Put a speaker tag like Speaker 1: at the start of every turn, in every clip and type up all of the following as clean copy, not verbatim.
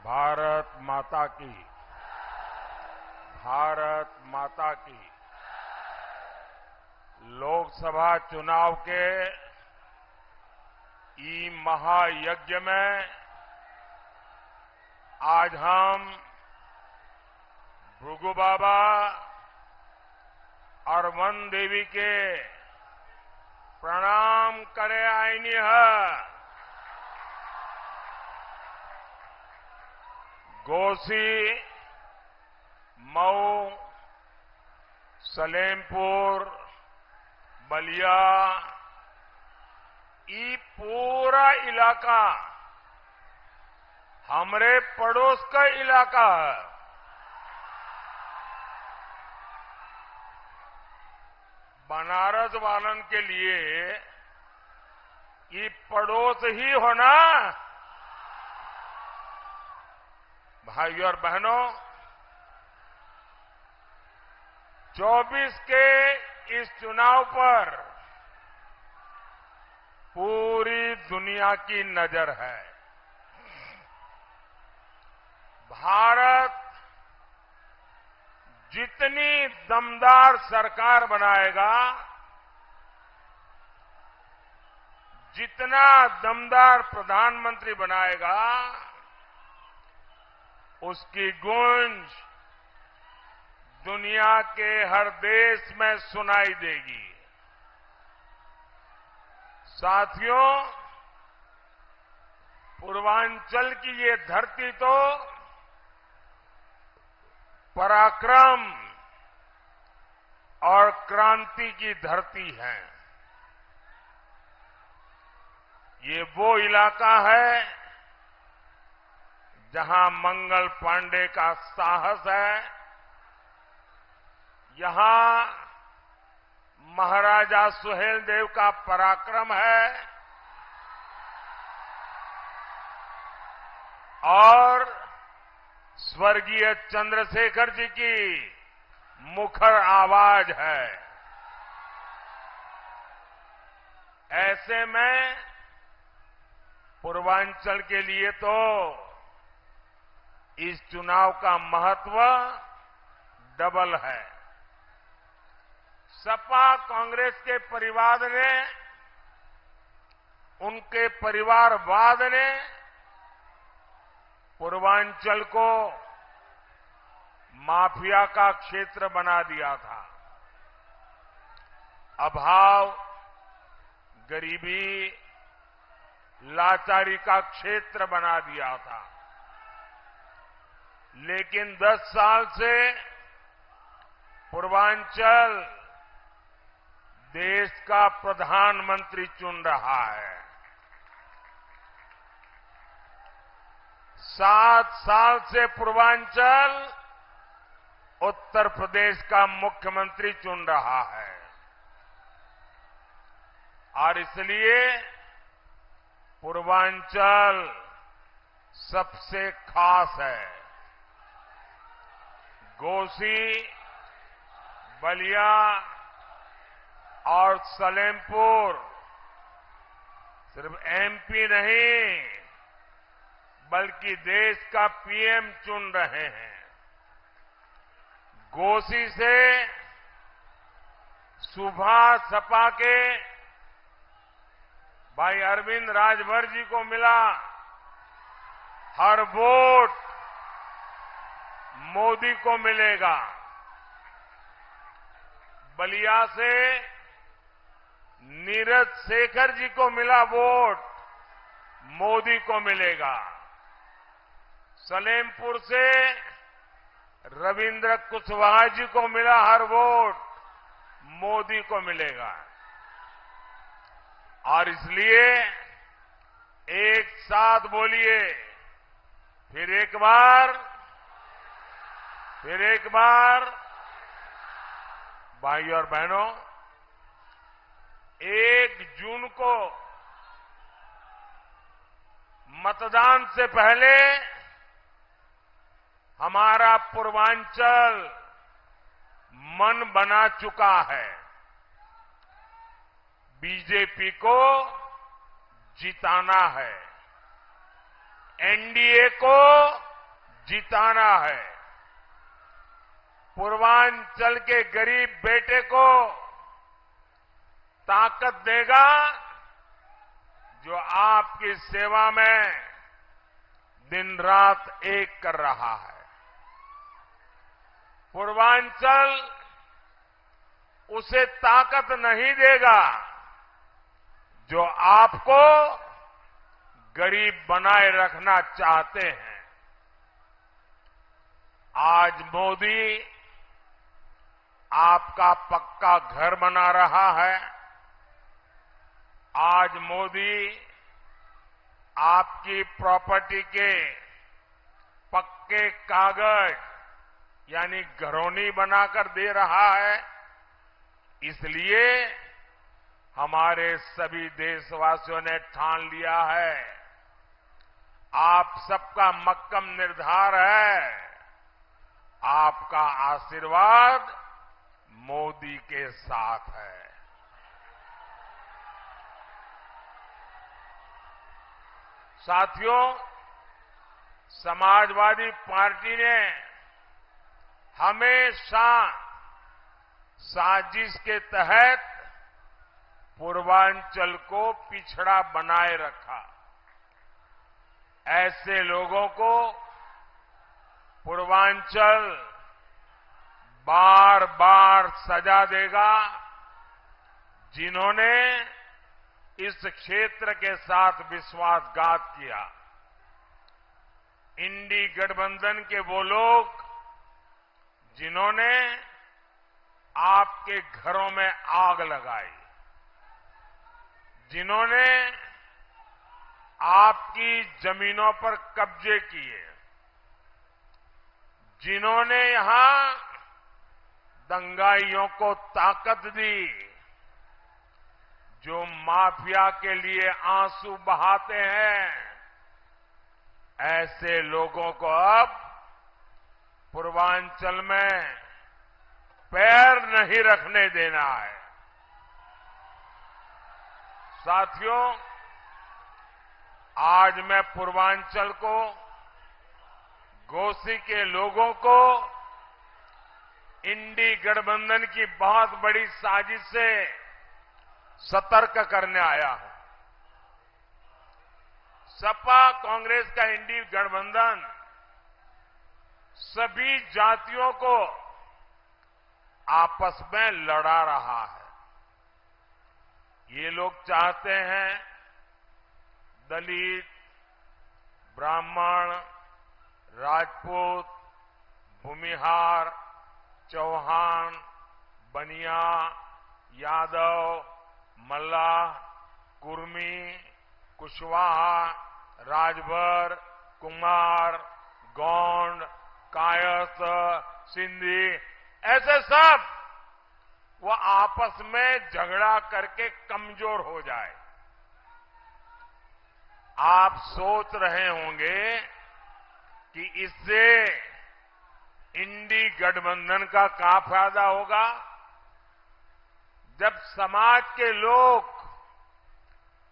Speaker 1: भारत माता की, भारत माता की। लोकसभा चुनाव के ई महायज्ञ में आज हम भृगु बाबा और वन देवी के प्रणाम करे आईनी है। गोसी, मऊ, सलेमपुर, बलिया, ये पूरा इलाका हमरे पड़ोस का इलाका है। बनारस वालन के लिए ये पड़ोस ही होना। भाइयों और बहनों, 24 के इस चुनाव पर पूरी दुनिया की नजर है। भारत जितनी दमदार सरकार बनाएगा, जितना दमदार प्रधानमंत्री बनाएगा, उसकी गूंज दुनिया के हर देश में सुनाई देगी। साथियों, पूर्वांचल की ये धरती तो पराक्रम और क्रांति की धरती है। ये वो इलाका है जहां मंगल पांडे का साहस है, यहां महाराजा सुहेलदेव का पराक्रम है और स्वर्गीय चंद्रशेखर जी की मुखर आवाज है। ऐसे में पूर्वांचल के लिए तो इस चुनाव का महत्व डबल है। सपा कांग्रेस के परिवार ने, उनके परिवारवाद ने पूर्वांचल को माफिया का क्षेत्र बना दिया था। अभाव, गरीबी, लाचारी का क्षेत्र बना दिया था। लेकिन 10 साल से पूर्वांचल देश का प्रधानमंत्री चुन रहा है। 7 साल से पूर्वांचल उत्तर प्रदेश का मुख्यमंत्री चुन रहा है और इसलिए पूर्वांचल सबसे खास है। गोसी, बलिया और सलेमपुर सिर्फ एमपी नहीं बल्कि देश का पीएम चुन रहे हैं। गोसी से सुबह सपा के भाई अरविंद राजभर जी को मिला। हर वोट मोदी को मिलेगा। बलिया से नीरज शेखर जी को मिला वोट, मोदी को मिलेगा। सलेमपुर से रविंद्र कुशवाहा जी को मिला हर वोट, मोदी को मिलेगा। और इसलिए एक साथ बोलिए, फिर एक बार, फिर एक बार। भाइयों और बहनों, 1 जून को मतदान से पहले हमारा पूर्वांचल मन बना चुका है। बीजेपी को जिताना है, एनडीए को जिताना है। पूर्वांचल के गरीब बेटे को ताकत देगा जो आपकी सेवा में दिन रात एक कर रहा है। पूर्वांचल उसे ताकत नहीं देगा जो आपको गरीब बनाए रखना चाहते हैं। आज मोदी आपका पक्का घर बना रहा है। आज मोदी आपकी प्रॉपर्टी के पक्के कागज यानी घरौनी बनाकर दे रहा है। इसलिए हमारे सभी देशवासियों ने ठान लिया है, आप सबका मक्कम निर्धार है, आपका आशीर्वाद मोदी के साथ है। साथियों, समाजवादी पार्टी ने हमेशा साजिश के तहत पूर्वांचल को पिछड़ा बनाए रखा। ऐसे लोगों को पूर्वांचल बार बार सजा देगा जिन्होंने इस क्षेत्र के साथ विश्वासघात किया। इंडी गठबंधन के वो लोग जिन्होंने आपके घरों में आग लगाई, जिन्होंने आपकी जमीनों पर कब्जे किए, जिन्होंने यहां दंगाइयों को ताकत दी, जो माफिया के लिए आंसू बहाते हैं, ऐसे लोगों को अब पूर्वांचल में पैर नहीं रखने देना है। साथियों, आज मैं पूर्वांचल को, घोसी के लोगों को इंडी गठबंधन की बहुत बड़ी साजिश से सतर्क करने आया हूं। सपा कांग्रेस का इंडी गठबंधन सभी जातियों को आपस में लड़ा रहा है। ये लोग चाहते हैं दलित, ब्राह्मण, राजपूत, भूमिहार, चौहान, बनिया, यादव, मल्लाह, कुर्मी, कुशवाहा, राजभर, कुमार, गौंड, कायस्थ, सिंधी, ऐसे सब वो आपस में झगड़ा करके कमजोर हो जाए। आप सोच रहे होंगे कि इससे इंडी गठबंधन का क्या फायदा होगा। जब समाज के लोग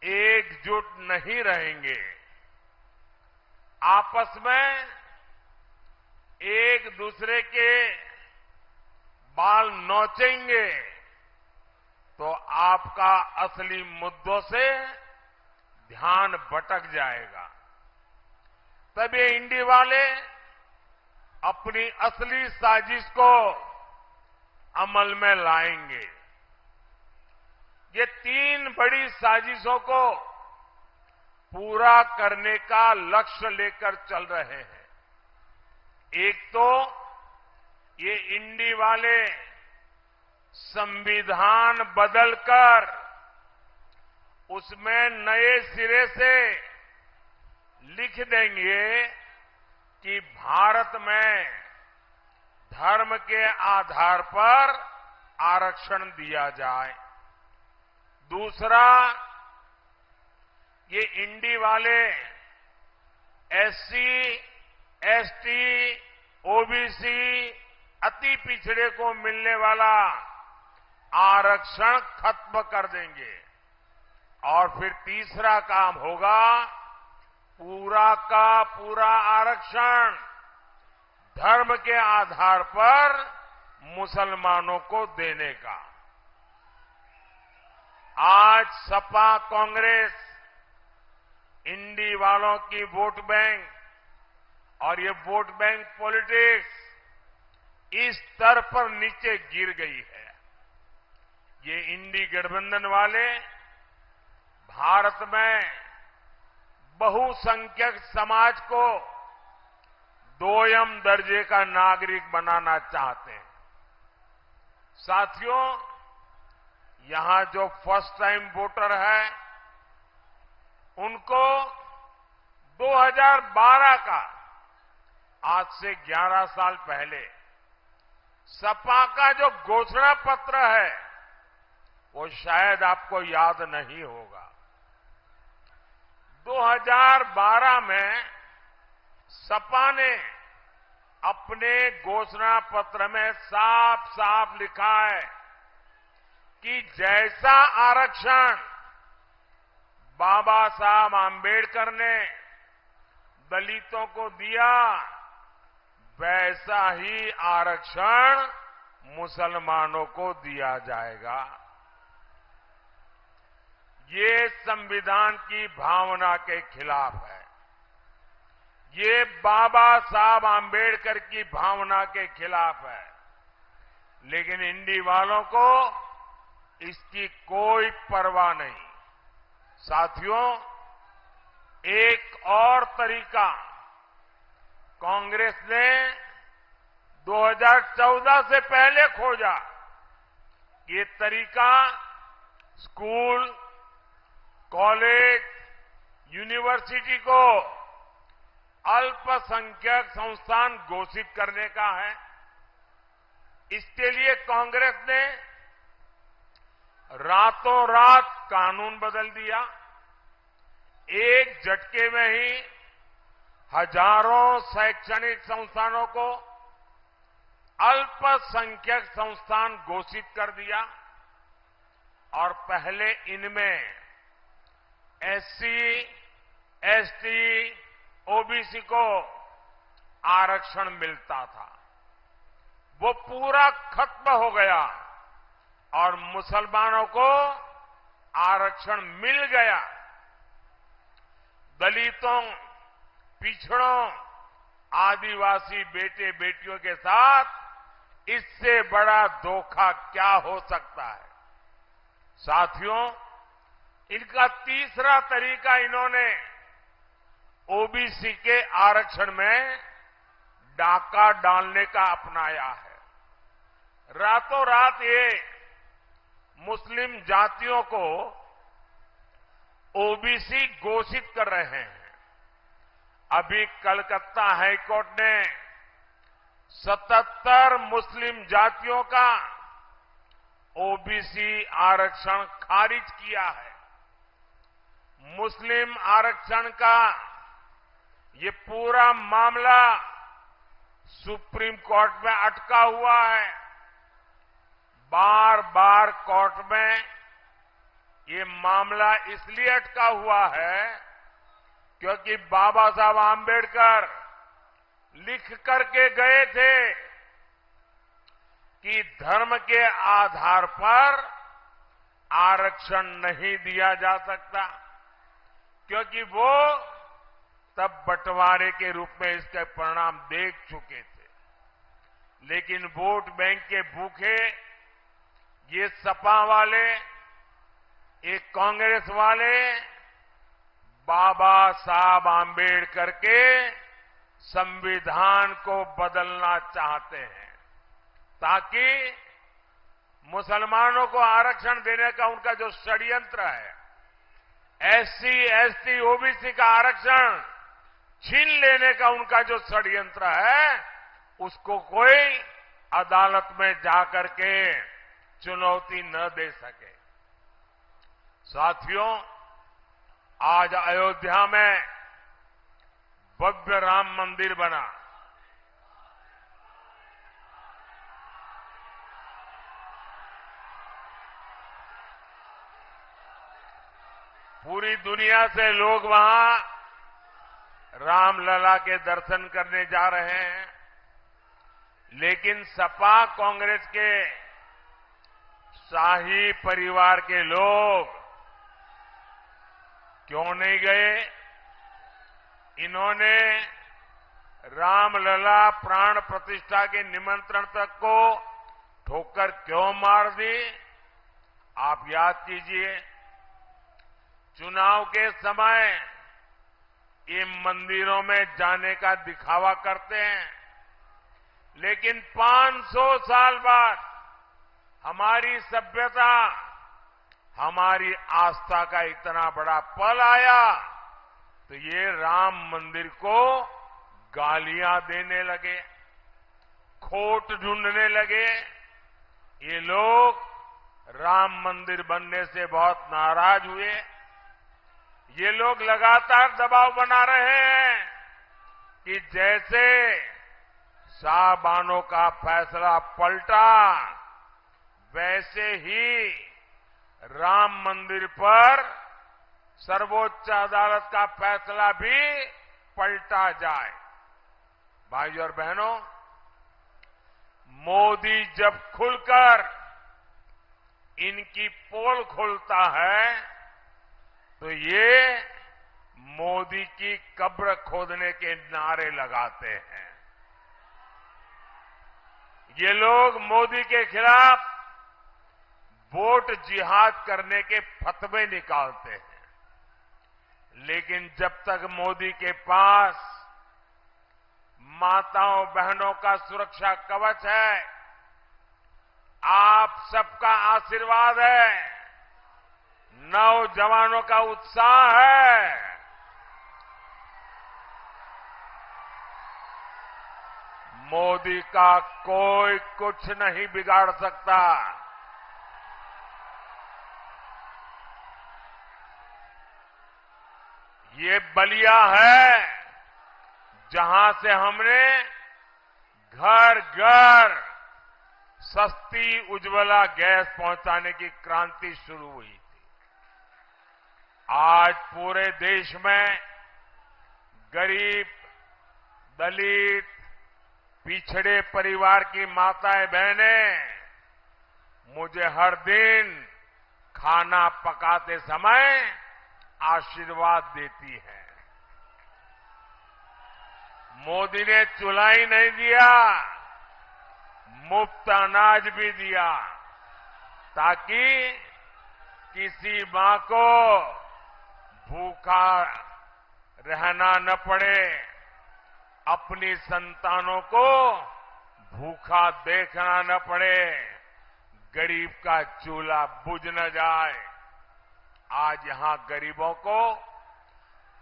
Speaker 1: एकजुट नहीं रहेंगे, आपस में एक दूसरे के बाल नोचेंगे, तो आपका असली मुद्दों से ध्यान भटक जाएगा। तब ये इंडी वाले अपनी असली साजिश को अमल में लाएंगे। ये 3 बड़ी साजिशों को पूरा करने का लक्ष्य लेकर चल रहे हैं। एक तो ये इंडी वाले संविधान बदलकर उसमें नए सिरे से लिख देंगे कि भारत में धर्म के आधार पर आरक्षण दिया जाए। दूसरा, ये इंडी वाले एससी, एसटी, ओबीसी, अति पिछड़े को मिलने वाला आरक्षण खत्म कर देंगे। और फिर तीसरा काम होगा, पूरा का पूरा आरक्षण धर्म के आधार पर मुसलमानों को देने का। आज सपा कांग्रेस इंडी वालों की वोट बैंक और ये वोट बैंक पॉलिटिक्स इस स्तर पर नीचे गिर गई है। ये इंडी गठबंधन वाले भारत में बहुसंख्यक समाज को दोयम दर्जे का नागरिक बनाना चाहते हैं। साथियों, यहां जो फर्स्ट टाइम वोटर है उनको 2012 का, आज से 11 साल पहले सपा का जो घोषणा पत्र है वो शायद आपको याद नहीं होगा। 2012 में सपा ने अपने घोषणा पत्र में साफ साफ लिखा है कि जैसा आरक्षण बाबा साहब आंबेडकर ने दलितों को दिया, वैसा ही आरक्षण मुसलमानों को दिया जाएगा। ये संविधान की भावना के खिलाफ है। ये बाबा साहब आंबेडकर की भावना के खिलाफ है। लेकिन इंडी वालों को इसकी कोई परवाह नहीं। साथियों, एक और तरीका कांग्रेस ने 2014 से पहले खोजा। ये तरीका स्कूल, कॉलेज, यूनिवर्सिटी को अल्पसंख्यक संस्थान घोषित करने का है। इसके लिए कांग्रेस ने रातों रात कानून बदल दिया। एक झटके में ही हजारों शैक्षणिक संस्थानों को अल्पसंख्यक संस्थान घोषित कर दिया और पहले इनमें एससी, एसटी, ओबीसी को आरक्षण मिलता था। वो पूरा खत्म हो गया और मुसलमानों को आरक्षण मिल गया। दलितों, पिछड़ों, आदिवासी बेटे बेटियों के साथ इससे बड़ा धोखा क्या हो सकता है। साथियों, इनका तीसरा तरीका इन्होंने ओबीसी के आरक्षण में डाका डालने का अपनाया है। रातों रात ये मुस्लिम जातियों को ओबीसी घोषित कर रहे हैं। अभी कलकत्ता हाईकोर्ट ने 77 मुस्लिम जातियों का ओबीसी आरक्षण खारिज किया है। मुस्लिम आरक्षण का ये पूरा मामला सुप्रीम कोर्ट में अटका हुआ है। बार बार कोर्ट में ये मामला इसलिए अटका हुआ है क्योंकि बाबा साहब आंबेडकर लिख करके गए थे कि धर्म के आधार पर आरक्षण नहीं दिया जा सकता, क्योंकि वो तब बंटवारे के रूप में इसके परिणाम देख चुके थे। लेकिन वोट बैंक के भूखे ये सपा वाले, ये कांग्रेस वाले बाबा साहब आंबेडकर के संविधान को बदलना चाहते हैं ताकि मुसलमानों को आरक्षण देने का उनका जो षड्यंत्र है, एससी, एसटी, ओबीसी का आरक्षण छीन लेने का उनका जो षड्यंत्र है, उसको कोई अदालत में जाकर के चुनौती न दे सके। साथियों, आज अयोध्या में भव्य राम मंदिर बना। पूरी दुनिया से लोग वहां रामलला के दर्शन करने जा रहे हैं। लेकिन सपा कांग्रेस के शाही परिवार के लोग क्यों नहीं गए? इन्होंने रामलला प्राण प्रतिष्ठा के निमंत्रण तक को ठोकर क्यों मार दी? आप याद कीजिए, चुनाव के समय ये मंदिरों में जाने का दिखावा करते हैं, लेकिन 500 साल बाद हमारी सभ्यता, हमारी आस्था का इतना बड़ा पल आया तो ये राम मंदिर को गालियां देने लगे, खोट ढूंढने लगे। ये लोग राम मंदिर बनने से बहुत नाराज हुए। ये लोग लगातार दबाव बना रहे हैं कि जैसे साहबानों का फैसला पलटा, वैसे ही राम मंदिर पर सर्वोच्च अदालत का फैसला भी पलटा जाए। भाइयों और बहनों, मोदी जब खुलकर इनकी पोल खोलता है तो ये मोदी की कब्र खोदने के नारे लगाते हैं। ये लोग मोदी के खिलाफ वोट जिहाद करने के फतवे निकालते हैं, लेकिन जब तक मोदी के पास माताओं बहनों का सुरक्षा कवच है, आप सबका आशीर्वाद है, नौजवानों का उत्साह है, मोदी का कोई कुछ नहीं बिगाड़ सकता। ये बलिया है जहां से हमने घर घर सस्ती उज्ज्वला गैस पहुंचाने की क्रांति शुरू हुई थी। आज पूरे देश में गरीब, दलित, पिछड़े परिवार की माताएं बहनें मुझे हर दिन खाना पकाते समय आशीर्वाद देती है। मोदी ने चूल्हा ही नहीं दिया, मुफ्त अनाज भी दिया, ताकि किसी मां को भूखा रहना न पड़े, अपनी संतानों को भूखा देखना न पड़े, गरीब का चूल्हा बुझ न जाए। आज यहां गरीबों को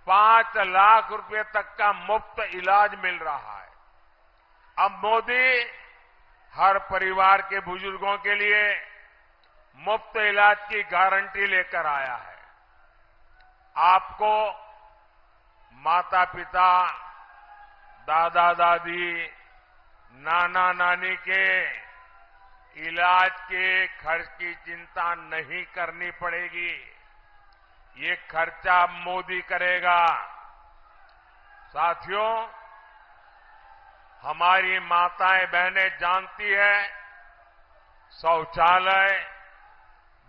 Speaker 1: 5 लाख रुपए तक का मुफ्त इलाज मिल रहा है। अब मोदी हर परिवार के बुजुर्गों के लिए मुफ्त इलाज की गारंटी लेकर आया है। आपको माता पिता, दादा दादी, नाना नानी के इलाज के खर्च की चिंता नहीं करनी पड़ेगी। ये खर्चा मोदी करेगा। साथियों, हमारी माताएं बहनें जानती है, शौचालय,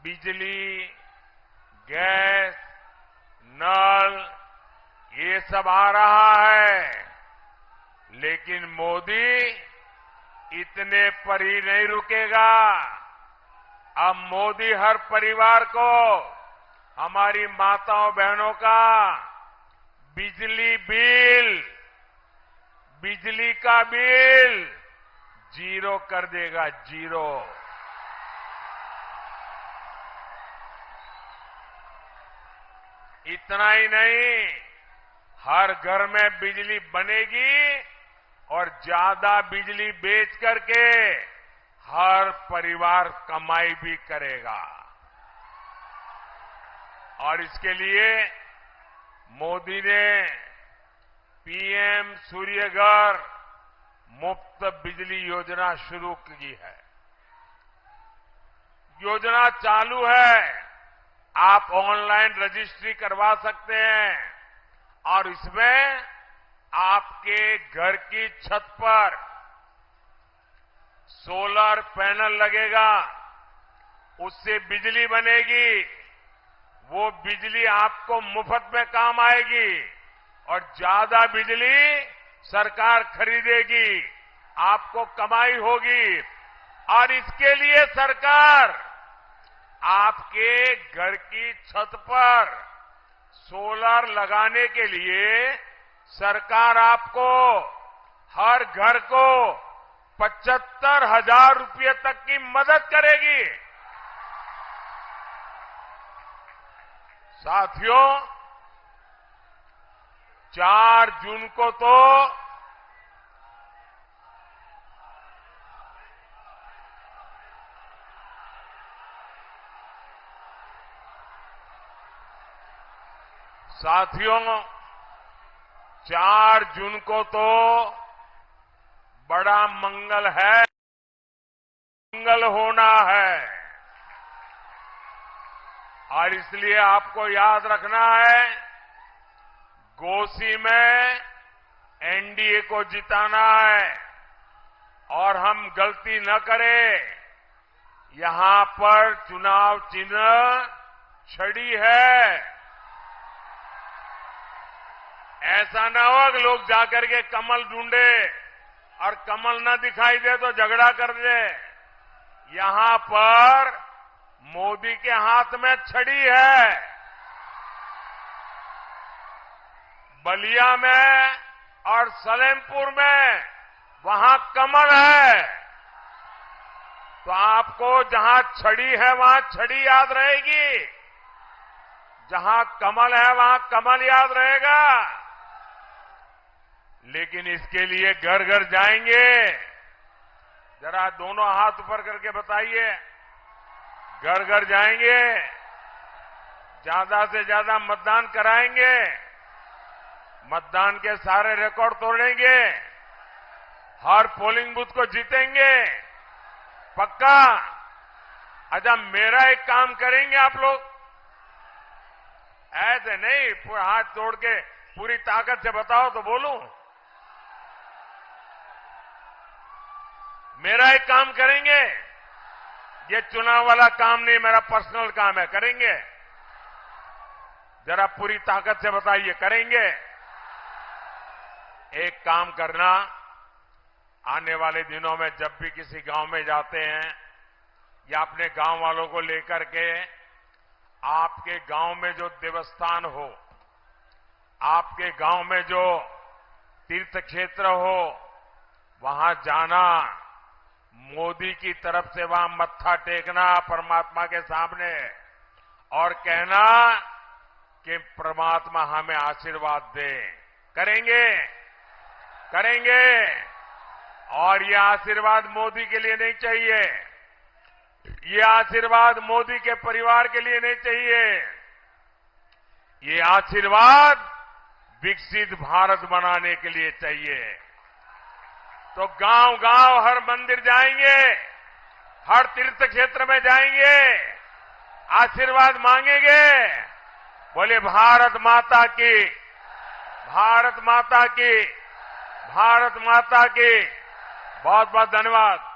Speaker 1: बिजली, गैस, नल, ये सब आ रहा है, लेकिन मोदी इतने पर ही नहीं रुकेगा। अब मोदी हर परिवार को, हमारी माताओं बहनों का बिजली का बिल 0 कर देगा, 0। इतना ही नहीं, हर घर में बिजली बनेगी और ज्यादा बिजली बेच करके हर परिवार कमाई भी करेगा। और इसके लिए मोदी ने पीएम सूर्यघर मुफ्त बिजली योजना शुरू की है। योजना चालू है, आप ऑनलाइन रजिस्ट्री करवा सकते हैं और इसमें आपके घर की छत पर सोलर पैनल लगेगा, उससे बिजली बनेगी, वो बिजली आपको मुफ्त में काम आएगी और ज्यादा बिजली सरकार खरीदेगी, आपको कमाई होगी। और इसके लिए सरकार आपके घर की छत पर सोलर लगाने के लिए सरकार आपको हर घर को 75,000 रुपये तक की मदद करेगी। साथियों, 4 जून को तो साथियों 4 जून को तो बड़ा मंगल है, मंगल होना है। और इसलिए आपको याद रखना है, घोसी में एनडीए को जिताना है और हम गलती न करें। यहां पर चुनाव चिन्ह छड़ी है। ऐसा न हो कि लोग जाकर के कमल ढूंढे और कमल न दिखाई दे तो झगड़ा कर दे। यहां पर मोदी के हाथ में छड़ी है। बलिया में और सलेमपुर में वहां कमल है। तो आपको जहां छड़ी है वहां छड़ी याद रहेगी, जहां कमल है वहां कमल याद रहेगा। लेकिन इसके लिए घर घर जाएंगे। जरा दोनों हाथ ऊपर करके बताइए, घर घर जाएंगे, ज्यादा से ज्यादा मतदान कराएंगे, मतदान के सारे रिकॉर्ड तोड़ेंगे, हर पोलिंग बूथ को जीतेंगे, पक्का। अच्छा, मेरा एक काम करेंगे आप लोग, ऐसे नहीं पूरा हाथ जोड़ के पूरी ताकत से बताओ तो बोलूं। मेरा एक काम करेंगे, ये चुनाव वाला काम नहीं, मेरा पर्सनल काम है, करेंगे? जरा पूरी ताकत से बताइए, करेंगे? एक काम करना, आने वाले दिनों में जब भी किसी गांव में जाते हैं या अपने गांव वालों को लेकर के, आपके गांव में जो देवस्थान हो, आपके गांव में जो तीर्थ क्षेत्र हो, वहां जाना, मोदी की तरफ से वहां मत्था टेकना परमात्मा के सामने और कहना कि परमात्मा हमें आशीर्वाद दे। करेंगे? करेंगे? और ये आशीर्वाद मोदी के लिए नहीं चाहिए, ये आशीर्वाद मोदी के परिवार के लिए नहीं चाहिए, ये आशीर्वाद विकसित भारत बनाने के लिए चाहिए। तो गांव गांव हर मंदिर जाएंगे, हर तीर्थ क्षेत्र में जाएंगे, आशीर्वाद मांगेंगे। बोले भारत माता की, भारत माता की, भारत माता की। बहुत बहुत धन्यवाद।